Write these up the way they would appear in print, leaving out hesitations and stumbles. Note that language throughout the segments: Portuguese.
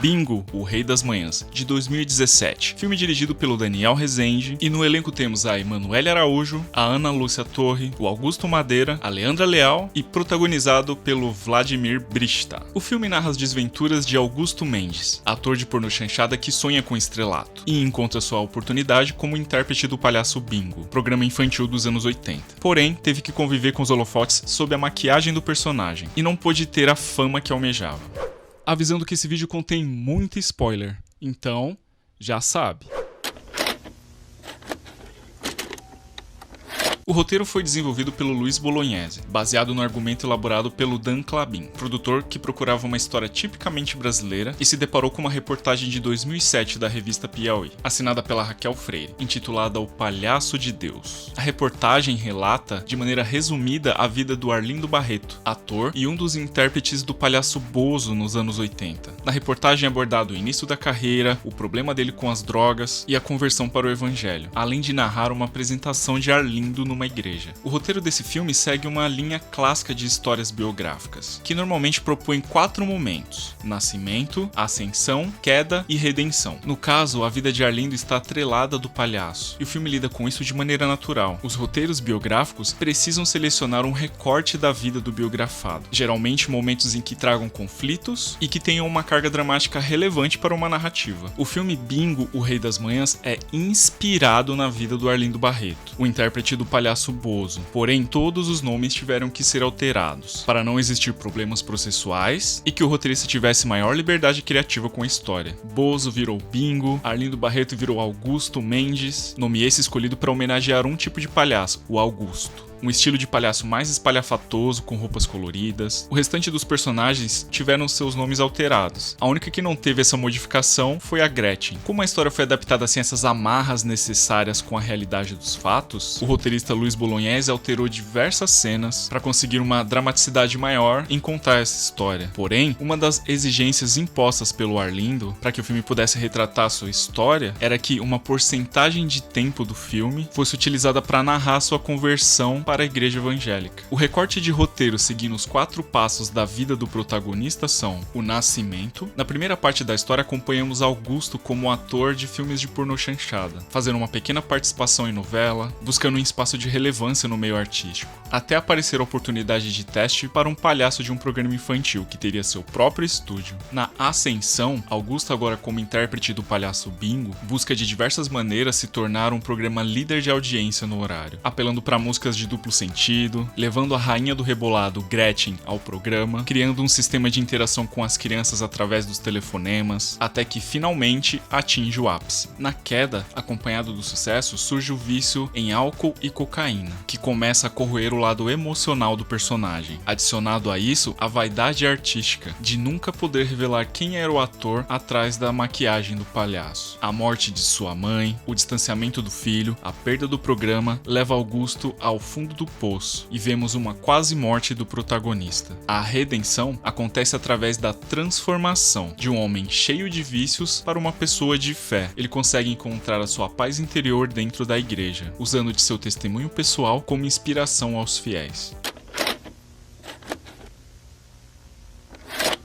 Bingo, o Rei das Manhãs, de 2017. Filme dirigido pelo Daniel Rezende, e no elenco temos a Emanuele Araújo, a Ana Lúcia Torre, o Augusto Madeira, a Leandra Leal e protagonizado pelo Vladimir Brista. O filme narra as desventuras de Augusto Mendes, ator de pornô chanchada que sonha com estrelato, e encontra sua oportunidade como intérprete do palhaço Bingo, programa infantil dos anos 80. Porém, teve que conviver com os holofotes sob a maquiagem do personagem, e não pôde ter a fama que almejava. Avisando que esse vídeo contém muito spoiler, então já sabe. O roteiro foi desenvolvido pelo Luiz Bolognese, baseado no argumento elaborado pelo Dan Clabin, produtor que procurava uma história tipicamente brasileira e se deparou com uma reportagem de 2007 da revista Piauí, assinada pela Raquel Freire, intitulada O Palhaço de Deus. A reportagem relata, de maneira resumida, a vida do Arlindo Barreto, ator e um dos intérpretes do palhaço Bozo nos anos 80. Na reportagem é abordado o início da carreira, o problema dele com as drogas e a conversão para o evangelho, além de narrar uma apresentação de Arlindo numa igreja. O roteiro desse filme segue uma linha clássica de histórias biográficas, que normalmente propõe 4 momentos: nascimento, ascensão, queda e redenção. No caso, a vida de Arlindo está atrelada do palhaço, e o filme lida com isso de maneira natural. Os roteiros biográficos precisam selecionar um recorte da vida do biografado, geralmente momentos em que tragam conflitos e que tenham uma carga dramática relevante para uma narrativa. O filme Bingo, o Rei das Manhãs, é inspirado na vida do Arlindo Barreto, o intérprete do palhaço Bozo, porém todos os nomes tiveram que ser alterados, para não existir problemas processuais e que o roteirista tivesse maior liberdade criativa com a história. Bozo virou Bingo, Arlindo Barreto virou Augusto Mendes, nome esse escolhido para homenagear um tipo de palhaço, o Augusto. Um estilo de palhaço mais espalhafatoso, com roupas coloridas. O restante dos personagens tiveram seus nomes alterados. A única que não teve essa modificação foi a Gretchen. Como a história foi adaptada sem essas amarras necessárias com a realidade dos fatos, o roteirista Luiz Bolognese alterou diversas cenas para conseguir uma dramaticidade maior em contar essa história. Porém, uma das exigências impostas pelo Arlindo para que o filme pudesse retratar a sua história era que uma porcentagem de tempo do filme fosse utilizada para narrar sua conversão para a igreja evangélica. O recorte de roteiro seguindo os 4 passos da vida do protagonista são: o nascimento. Na primeira parte da história acompanhamos Augusto como ator de filmes de pornô chanchada, fazendo uma pequena participação em novela, buscando um espaço de relevância no meio artístico, até aparecer a oportunidade de teste para um palhaço de um programa infantil que teria seu próprio estúdio. Na ascensão, Augusto, agora como intérprete do palhaço Bingo, busca de diversas maneiras se tornar um programa líder de audiência no horário, apelando para músicas de duplo sentido, levando a rainha do rebolado Gretchen ao programa, criando um sistema de interação com as crianças através dos telefonemas, até que finalmente atinge o ápice. Na queda, acompanhado do sucesso, surge o vício em álcool e cocaína, que começa a corroer o lado emocional do personagem. Adicionado a isso, a vaidade artística, de nunca poder revelar quem era o ator atrás da maquiagem do palhaço. A morte de sua mãe, o distanciamento do filho, a perda do programa, leva Augusto ao fundo do poço e vemos uma quase morte do protagonista. A redenção acontece através da transformação de um homem cheio de vícios para uma pessoa de fé. Ele consegue encontrar a sua paz interior dentro da igreja, usando de seu testemunho pessoal como inspiração aos fiéis.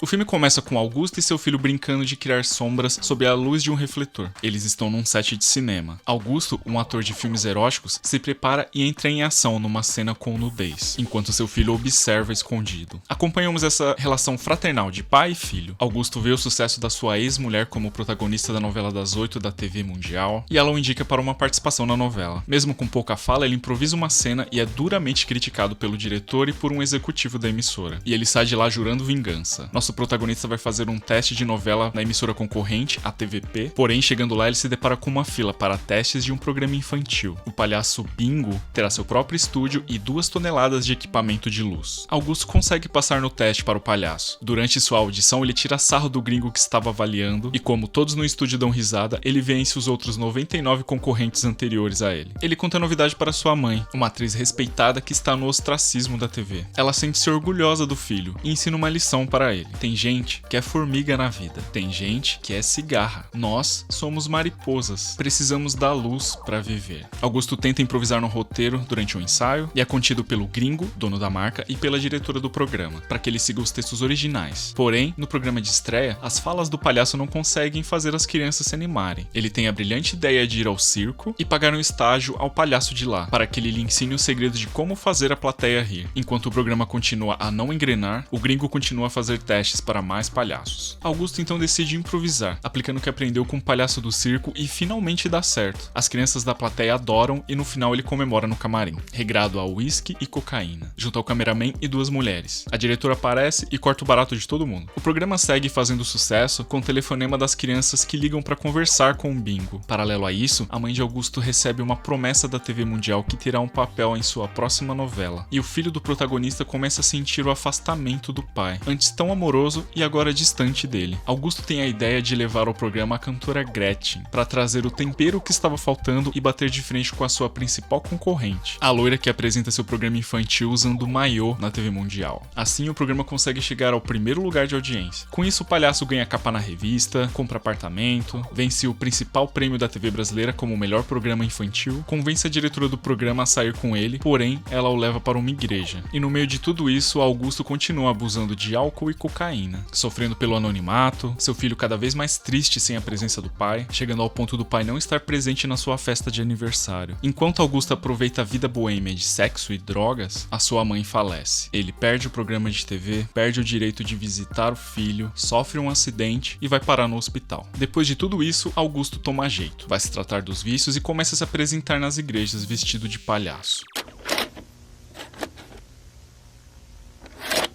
O filme começa com Augusto e seu filho brincando de criar sombras sob a luz de um refletor. Eles estão num set de cinema. Augusto, um ator de filmes eróticos, se prepara e entra em ação numa cena com nudez, enquanto seu filho observa escondido. Acompanhamos essa relação fraternal de pai e filho. Augusto vê o sucesso da sua ex-mulher como protagonista da novela das 8 da TV Mundial, e ela o indica para uma participação na novela. Mesmo com pouca fala, ele improvisa uma cena e é duramente criticado pelo diretor e por um executivo da emissora. E ele sai de lá jurando vingança. Nosso protagonista vai fazer um teste de novela na emissora concorrente, a TVP, porém, chegando lá, ele se depara com uma fila para testes de um programa infantil. O palhaço Bingo terá seu próprio estúdio e 2 toneladas de equipamento de luz. Augusto consegue passar no teste para o palhaço. Durante sua audição, ele tira sarro do gringo que estava avaliando e, como todos no estúdio dão risada, ele vence os outros 99 concorrentes anteriores a ele. Ele conta a novidade para sua mãe, uma atriz respeitada que está no ostracismo da TV. Ela sente-se orgulhosa do filho e ensina uma lição para ele. Tem gente que é formiga na vida. Tem gente que é cigarra. Nós somos mariposas. Precisamos da luz para viver. Augusto tenta improvisar no roteiro durante um ensaio e é contido pelo Gringo, dono da marca, e pela diretora do programa, para que ele siga os textos originais. Porém, no programa de estreia, as falas do palhaço não conseguem fazer as crianças se animarem. Ele tem a brilhante ideia de ir ao circo e pagar um estágio ao palhaço de lá, para que ele lhe ensine o segredo de como fazer a plateia rir. Enquanto o programa continua a não engrenar, o Gringo continua a fazer testes para mais palhaços. Augusto então decide improvisar, aplicando o que aprendeu com o palhaço do circo e finalmente dá certo. As crianças da plateia adoram e no final ele comemora no camarim, regrado a uísque e cocaína, junto ao cameraman e duas mulheres. A diretora aparece e corta o barato de todo mundo. O programa segue fazendo sucesso com o telefonema das crianças que ligam para conversar com o Bingo. Paralelo a isso, a mãe de Augusto recebe uma promessa da TV Mundial que terá um papel em sua próxima novela. E o filho do protagonista começa a sentir o afastamento do pai, antes tão amoroso e agora distante dele. Augusto tem a ideia de levar ao programa a cantora Gretchen, para trazer o tempero que estava faltando e bater de frente com a sua principal concorrente, a loira que apresenta seu programa infantil usando maiô na TV Mundial. Assim, o programa consegue chegar ao primeiro lugar de audiência. Com isso, o palhaço ganha capa na revista, compra apartamento, vence o principal prêmio da TV brasileira como o melhor programa infantil, convence a diretora do programa a sair com ele, porém, ela o leva para uma igreja. E no meio de tudo isso, Augusto continua abusando de álcool e cocaína, sofrendo pelo anonimato, seu filho cada vez mais triste sem a presença do pai, chegando ao ponto do pai não estar presente na sua festa de aniversário. Enquanto Augusto aproveita a vida boêmia de sexo e drogas, a sua mãe falece. Ele perde o programa de TV, perde o direito de visitar o filho, sofre um acidente e vai parar no hospital. Depois de tudo isso, Augusto toma jeito, vai se tratar dos vícios e começa a se apresentar nas igrejas vestido de palhaço.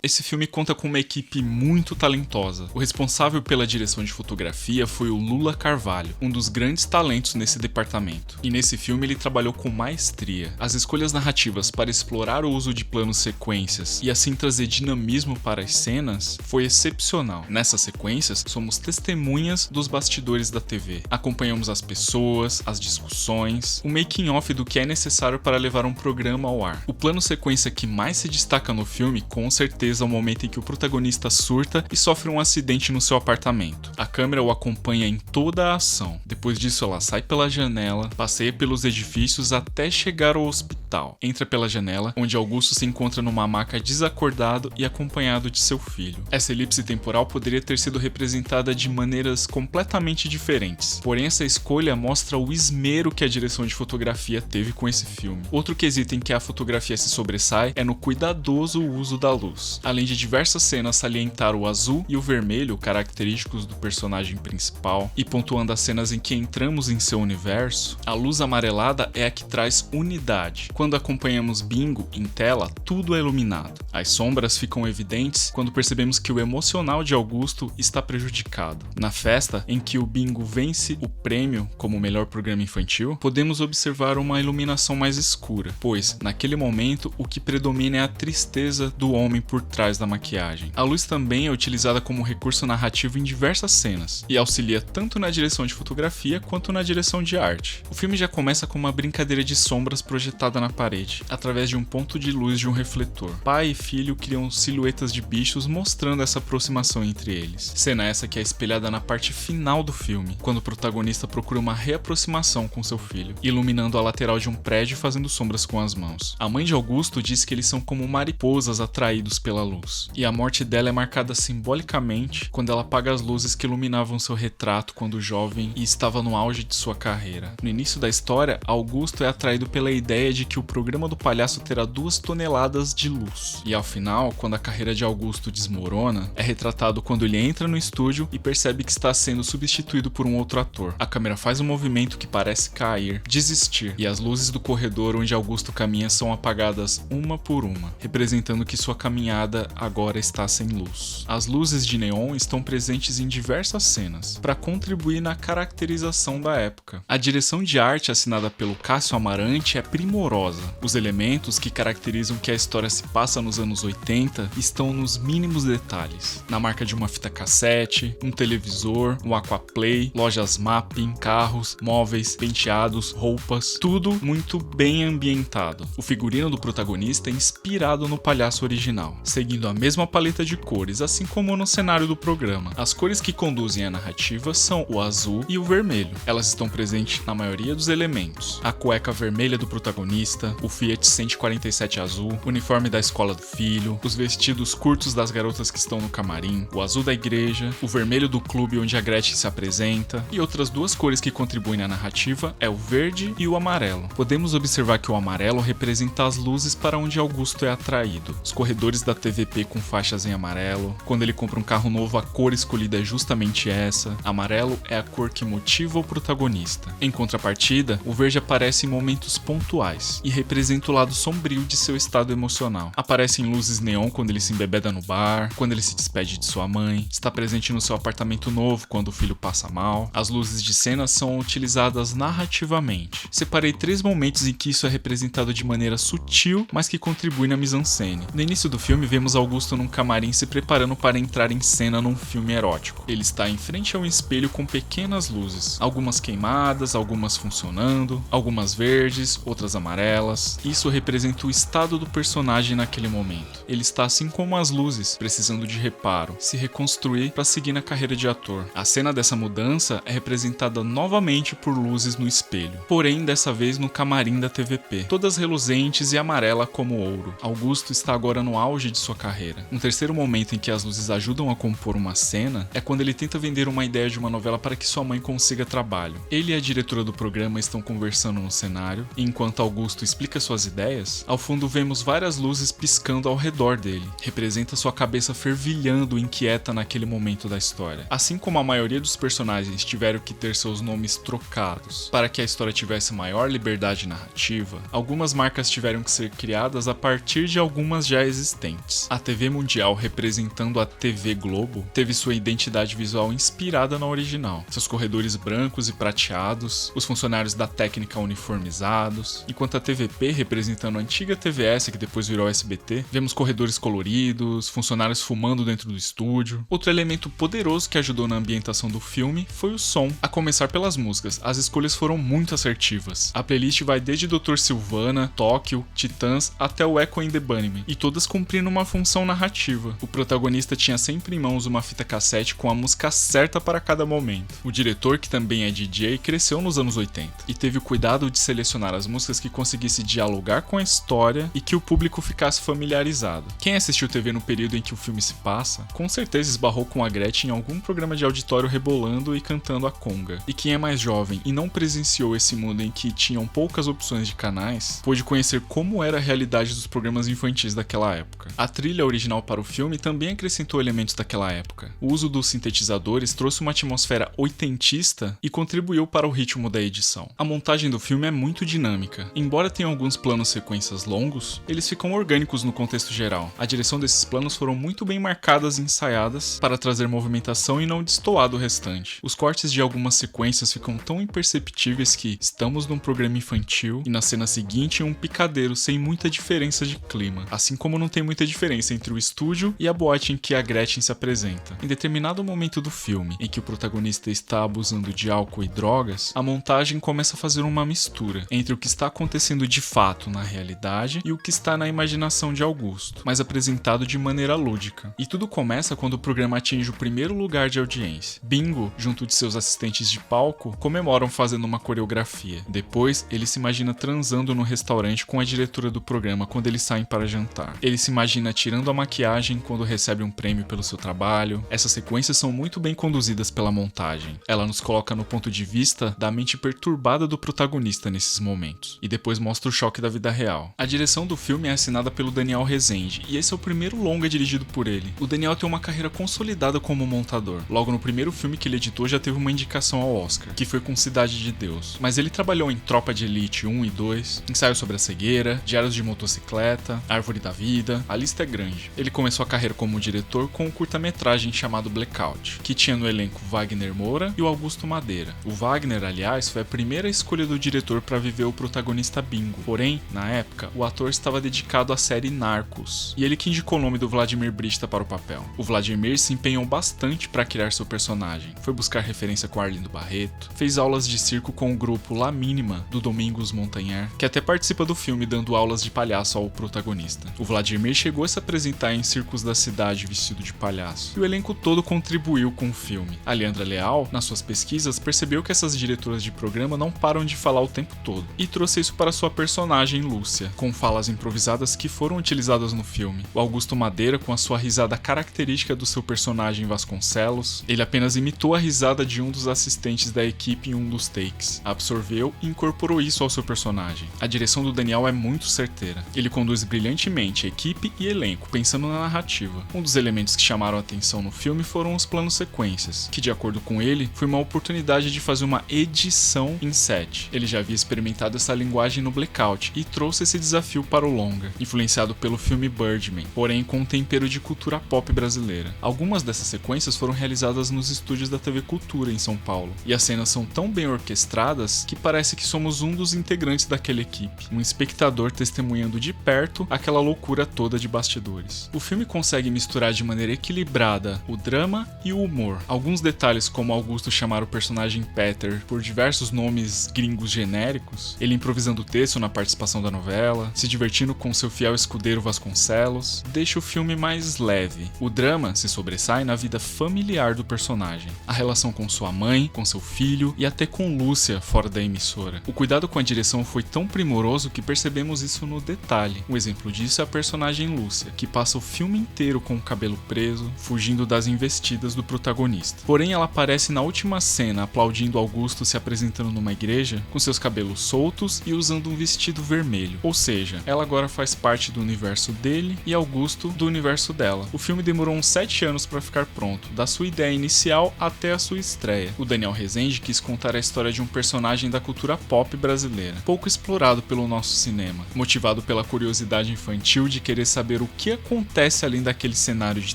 Esse filme conta com uma equipe muito talentosa. O responsável pela direção de fotografia foi o Lula Carvalho, um dos grandes talentos nesse departamento. E nesse filme ele trabalhou com maestria. As escolhas narrativas para explorar o uso de planos sequências e assim trazer dinamismo para as cenas foi excepcional. Nessas sequências, somos testemunhas dos bastidores da TV. Acompanhamos as pessoas, as discussões, o making off do que é necessário para levar um programa ao ar. O plano sequência que mais se destaca no filme, com certeza, ao momento em que o protagonista surta e sofre um acidente no seu apartamento. A câmera o acompanha em toda a ação. Depois disso, ela sai pela janela, passeia pelos edifícios até chegar ao hospital. Entra pela janela, onde Augusto se encontra numa maca desacordado e acompanhado de seu filho. Essa elipse temporal poderia ter sido representada de maneiras completamente diferentes. Porém, essa escolha mostra o esmero que a direção de fotografia teve com esse filme. Outro quesito em que a fotografia se sobressai é no cuidadoso uso da luz. Além de diversas cenas salientar o azul e o vermelho, característicos do personagem principal, e pontuando as cenas em que entramos em seu universo, a luz amarelada é a que traz unidade. Quando acompanhamos Bingo em tela, tudo é iluminado. As sombras ficam evidentes quando percebemos que o emocional de Augusto está prejudicado. Na festa, em que o Bingo vence o prêmio como melhor programa infantil, podemos observar uma iluminação mais escura, pois, naquele momento, o que predomina é a tristeza do homem por trás da maquiagem. A luz também é utilizada como recurso narrativo em diversas cenas, e auxilia tanto na direção de fotografia quanto na direção de arte. O filme já começa com uma brincadeira de sombras projetada na parede, através de um ponto de luz de um refletor. Pai e filho criam silhuetas de bichos mostrando essa aproximação entre eles. Cena essa que é espelhada na parte final do filme, quando o protagonista procura uma reaproximação com seu filho, iluminando a lateral de um prédio e fazendo sombras com as mãos. A mãe de Augusto diz que eles são como mariposas atraídos pela luz, e a morte dela é marcada simbolicamente quando ela apaga as luzes que iluminavam seu retrato quando jovem e estava no auge de sua carreira. No início da história, Augusto é atraído pela ideia de que o programa do palhaço terá 2 toneladas de luz, e ao final, quando a carreira de Augusto desmorona, é retratado quando ele entra no estúdio e percebe que está sendo substituído por um outro ator. A câmera faz um movimento que parece cair, desistir, e as luzes do corredor onde Augusto caminha são apagadas uma por uma, representando que sua caminhada agora está sem luz. As luzes de neon estão presentes em diversas cenas, para contribuir na caracterização da época. A direção de arte assinada pelo Cássio Amarante é primorosa. Os elementos que caracterizam que a história se passa nos anos 80 estão nos mínimos detalhes. Na marca de uma fita cassete, um televisor, um aquaplay, lojas mapping, carros, móveis, penteados, roupas, tudo muito bem ambientado. O figurino do protagonista é inspirado no palhaço original. seguindo a mesma paleta de cores, assim como no cenário do programa. As cores que conduzem a narrativa são o azul e o vermelho. Elas estão presentes na maioria dos elementos. A cueca vermelha do protagonista, o Fiat 147 azul, o uniforme da escola do filho, os vestidos curtos das garotas que estão no camarim, o azul da igreja, o vermelho do clube onde a Gretchen se apresenta, e outras duas cores que contribuem na narrativa é o verde e o amarelo. Podemos observar que o amarelo representa as luzes para onde Augusto é atraído. Os corredores da TVP com faixas em amarelo. Quando ele compra um carro novo, a cor escolhida é justamente essa. Amarelo é a cor que motiva o protagonista. Em contrapartida, o verde aparece em momentos pontuais e representa o lado sombrio de seu estado emocional. Aparece em luzes neon quando ele se embebeda no bar, quando ele se despede de sua mãe, está presente no seu apartamento novo quando o filho passa mal. As luzes de cena são utilizadas narrativamente. Separei 3 momentos em que isso é representado de maneira sutil, mas que contribui na mise-en-scène. No início do filme, vemos Augusto num camarim se preparando para entrar em cena num filme erótico. Ele está em frente a um espelho com pequenas luzes, algumas queimadas, algumas funcionando, algumas verdes, outras amarelas. Isso representa o estado do personagem naquele momento. Ele está assim como as luzes, precisando de reparo, se reconstruir para seguir na carreira de ator. A cena dessa mudança é representada novamente por luzes no espelho, porém dessa vez no camarim da TVP, todas reluzentes e amarela como ouro. Augusto está agora no auge de sua carreira. Um terceiro momento em que as luzes ajudam a compor uma cena é quando ele tenta vender uma ideia de uma novela para que sua mãe consiga trabalho. Ele e a diretora do programa estão conversando no cenário, e enquanto Augusto explica suas ideias, ao fundo vemos várias luzes piscando ao redor dele. Representa sua cabeça fervilhando inquieta naquele momento da história. Assim como a maioria dos personagens tiveram que ter seus nomes trocados para que a história tivesse maior liberdade narrativa, algumas marcas tiveram que ser criadas a partir de algumas já existentes. A TV Mundial, representando a TV Globo, teve sua identidade visual inspirada na original. Seus corredores brancos e prateados, os funcionários da técnica uniformizados, enquanto a TVP, representando a antiga TVS que depois virou SBT, vemos corredores coloridos, funcionários fumando dentro do estúdio. Outro elemento poderoso que ajudou na ambientação do filme foi o som. A começar pelas músicas, as escolhas foram muito assertivas. A playlist vai desde Dr. Silvana, Tóquio, Titãs até o Echo and the Bunnymen, e todas cumprindo uma função narrativa. O protagonista tinha sempre em mãos uma fita cassete com a música certa para cada momento. O diretor, que também é DJ, cresceu nos anos 80 e teve o cuidado de selecionar as músicas que conseguissem dialogar com a história e que o público ficasse familiarizado. Quem assistiu TV no período em que o filme se passa, com certeza esbarrou com a Gretchen em algum programa de auditório rebolando e cantando a conga. E quem é mais jovem e não presenciou esse mundo em que tinham poucas opções de canais, pôde conhecer como era a realidade dos programas infantis daquela época. A trilha original para o filme também acrescentou elementos daquela época. O uso dos sintetizadores trouxe uma atmosfera oitentista e contribuiu para o ritmo da edição. A montagem do filme é muito dinâmica. Embora tenha alguns planos sequências longos, eles ficam orgânicos no contexto geral. A direção desses planos foram muito bem marcadas e ensaiadas para trazer movimentação e não destoar do restante. Os cortes de algumas sequências ficam tão imperceptíveis que estamos num programa infantil e na cena seguinte um picadeiro sem muita diferença de clima, assim como não tem muita diferença entre o estúdio e a boate em que a Gretchen se apresenta. Em determinado momento do filme, em que o protagonista está abusando de álcool e drogas, a montagem começa a fazer uma mistura entre o que está acontecendo de fato na realidade e o que está na imaginação de Augusto, mas apresentado de maneira lúdica. E tudo começa quando o programa atinge o primeiro lugar de audiência. Bingo, junto de seus assistentes de palco, comemoram fazendo uma coreografia. Depois, ele se imagina transando no restaurante com a diretora do programa quando eles saem para jantar. Ele se imagina tirando a maquiagem quando recebe um prêmio pelo seu trabalho. Essas sequências são muito bem conduzidas pela montagem. Ela nos coloca no ponto de vista da mente perturbada do protagonista nesses momentos, e depois mostra o choque da vida real. A direção do filme é assinada pelo Daniel Rezende, e esse é o primeiro longa dirigido por ele. O Daniel tem uma carreira consolidada como montador. Logo no primeiro filme que ele editou já teve uma indicação ao Oscar, que foi com Cidade de Deus. Mas ele trabalhou em Tropa de Elite 1 e 2, Ensaio sobre a Cegueira, Diários de Motocicleta, Árvore da Vida, a lista é grande. Ele começou a carreira como diretor com um curta-metragem chamado Blackout, que tinha no elenco Wagner Moura e o Augusto Madeira. O Wagner, aliás, foi a primeira escolha do diretor para viver o protagonista Bingo. Porém, na época, o ator estava dedicado à série Narcos, e ele que indicou o nome do Vladimir Brista para o papel. O Vladimir se empenhou bastante para criar seu personagem, foi buscar referência com Arlindo Barreto, fez aulas de circo com o grupo La Mínima, do Domingos Montanher, que até participa do filme dando aulas de palhaço ao protagonista. O Vladimir chegou chegou a se apresentar em circos da cidade vestido de palhaço. E o elenco todo contribuiu com o filme. A Leandra Leal, nas suas pesquisas, percebeu que essas diretoras de programa não param de falar o tempo todo, e trouxe isso para sua personagem Lúcia, com falas improvisadas que foram utilizadas no filme. O Augusto Madeira, com a sua risada característica do seu personagem Vasconcelos, ele apenas imitou a risada de um dos assistentes da equipe em um dos takes, absorveu e incorporou isso ao seu personagem. A direção do Daniel é muito certeira. Ele conduz brilhantemente a equipe e elenco, pensando na narrativa. Um dos elementos que chamaram a atenção no filme foram os planos sequências, que de acordo com ele, foi uma oportunidade de fazer uma edição em set. Ele já havia experimentado essa linguagem no Blackout e trouxe esse desafio para o longa, influenciado pelo filme Birdman, porém com um tempero de cultura pop brasileira. Algumas dessas sequências foram realizadas nos estúdios da TV Cultura em São Paulo, e as cenas são tão bem orquestradas que parece que somos um dos integrantes daquela equipe, um espectador testemunhando de perto aquela loucura toda de bastidores. O filme consegue misturar de maneira equilibrada o drama e o humor. Alguns detalhes, como Augusto chamar o personagem Peter por diversos nomes gringos genéricos, ele improvisando o texto na participação da novela, se divertindo com seu fiel escudeiro Vasconcelos, deixa o filme mais leve. O drama se sobressai na vida familiar do personagem, a relação com sua mãe, com seu filho e até com Lúcia fora da emissora. O cuidado com a direção foi tão primoroso que percebemos isso no detalhe. Um exemplo disso é a personagem Lúcia, que passa o filme inteiro com o cabelo preso, fugindo das investidas do protagonista. Porém, ela aparece na última cena aplaudindo Augusto se apresentando numa igreja, com seus cabelos soltos e usando um vestido vermelho. Ou seja, ela agora faz parte do universo dele e Augusto do universo dela. O filme demorou uns 7 anos para ficar pronto, da sua ideia inicial até a sua estreia. O Daniel Rezende quis contar a história de um personagem da cultura pop brasileira, pouco explorado pelo nosso cinema, motivado pela curiosidade infantil de querer saber o que acontece além daquele cenário de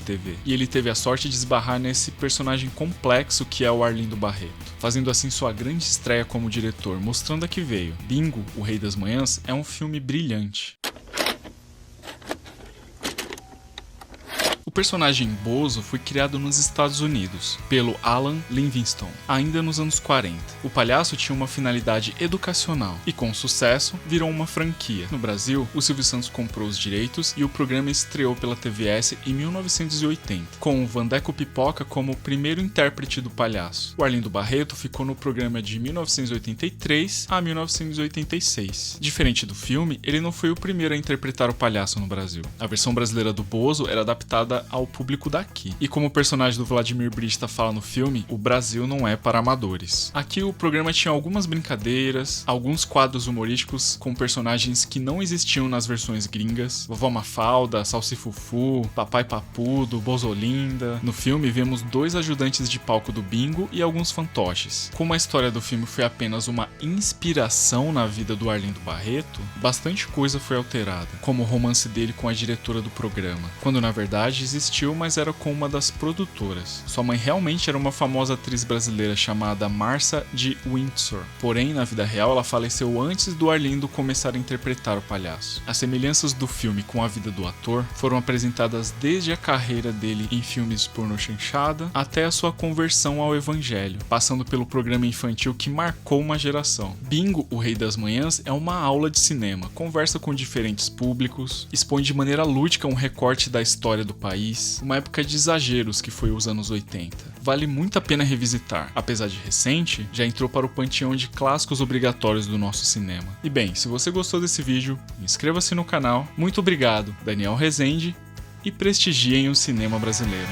TV. E ele teve a sorte de esbarrar nesse personagem complexo que é o Arlindo Barreto, fazendo assim sua grande estreia como diretor, mostrando a que veio. Bingo, o Rei das Manhãs, é um filme brilhante. O personagem Bozo foi criado nos Estados Unidos, pelo Alan Livingston, ainda nos anos 40. O palhaço tinha uma finalidade educacional e, com sucesso, virou uma franquia. No Brasil, o Silvio Santos comprou os direitos e o programa estreou pela TVS em 1980, com o Vandeco Pipoca como o primeiro intérprete do palhaço. O Arlindo Barreto ficou no programa de 1983 a 1986. Diferente do filme, ele não foi o primeiro a interpretar o palhaço no Brasil. A versão brasileira do Bozo era adaptada ao público daqui. E como o personagem do Vladimir Brista fala no filme, o Brasil não é para amadores. Aqui o programa tinha algumas brincadeiras, alguns quadros humorísticos com personagens que não existiam nas versões gringas. Vovó Mafalda, Salsifufu, Papai Papudo, Bozolinda. No filme vemos 2 ajudantes de palco do Bingo e alguns fantoches. Como a história do filme foi apenas uma inspiração na vida do Arlindo Barreto, bastante coisa foi alterada, como o romance dele com a diretora do programa, quando na verdade existiu, mas era com uma das produtoras. Sua mãe realmente era uma famosa atriz brasileira chamada Marcia de Windsor. Porém, na vida real, ela faleceu antes do Arlindo começar a interpretar o palhaço. As semelhanças do filme com a vida do ator foram apresentadas desde a carreira dele em filmes de pornô chanchada até a sua conversão ao evangelho, passando pelo programa infantil que marcou uma geração. Bingo, o Rei das Manhãs, é uma aula de cinema, conversa com diferentes públicos, expõe de maneira lúdica um recorte da história do país, uma época de exageros que foi os anos 80. Vale muito a pena revisitar. Apesar de recente, já entrou para o panteão de clássicos obrigatórios do nosso cinema. E bem, se você gostou desse vídeo, inscreva-se no canal. Muito obrigado, Daniel Rezende, e prestigiem o cinema brasileiro.